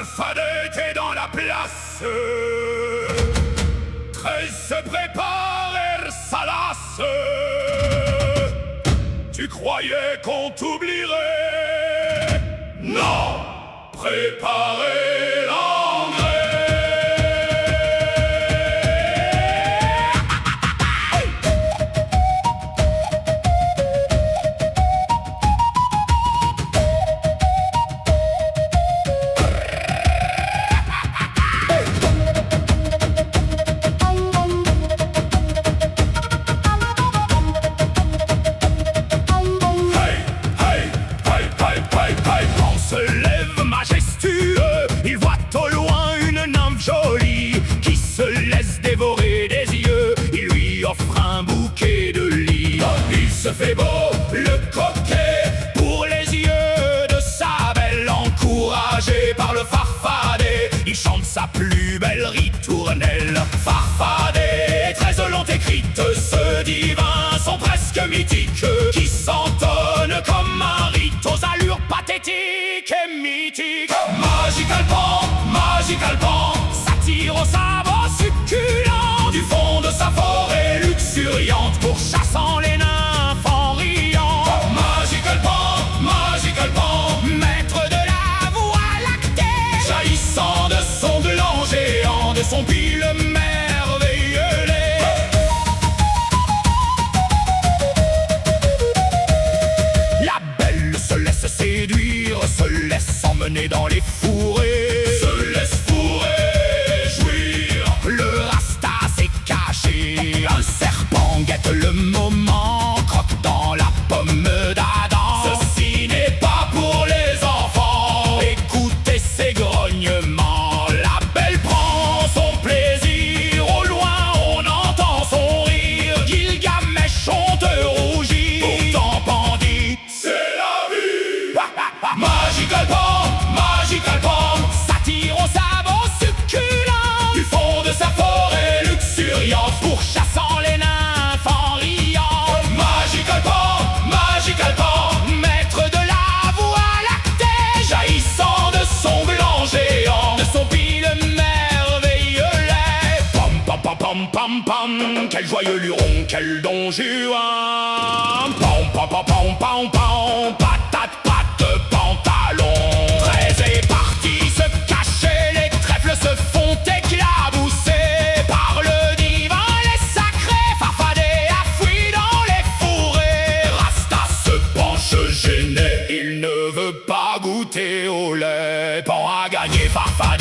Farfadet était dans la place. 13 se préparèrent sa lasse. Tu croyais qu'on t'oublierait? Non! Préparez l'engrais. On se lève majestueux, il voit au loin une nymphe jolie qui se laisse dévorer des yeux. Il lui offre un bouquet de lis. Il se fait beau, le coquet, pour les yeux de sa belle. Encouragé par le Farfadet, il chante sa plus belle ritournelle. Farfadet, 13 l'ont écrite, ce divin sont presque mythiques, qui s'entonnent comme un rite aux allures pathétiques et mythiques. Magical pan, s'attire au sabot succulent du fond de sa forêt luxuriante, pourchassant les nymphes en riant. Magical pan, maître de la voie lactée, jaillissant de son gland géant, de son pile merveilleux lait. La belle se laisse séduire, se laisse emmener dans les fourrés, se laisse fourrer, jouir. Le rasta s'est caché, un serpent guette le moment, croque dans la pomme d'Adam. Ceci n'est pas pour les enfants, écoutez ses grognements. La belle prend son plaisir, au loin on entend son rire. Gilgamesh honte rougit, pourtant bandit, c'est la vie. Magical pan, s'attire au sabot succulent du fond de sa forêt luxuriante, pourchassant les nymphes en riant. Magical pan, maître de la voie lactée, jaillissant de son gland géant, de son pile merveilleux lait. Pam, quel joyeux luron, quel don juin. Pam, patate, pantalon. 13 est parti se cacher, les trèfles se font éclabousser par le divin, les sacrés. Farfadet a fui dans les fourrés. Rasta se penche gêné, il ne veut pas goûter au lait. Pan a gagné, Farfadet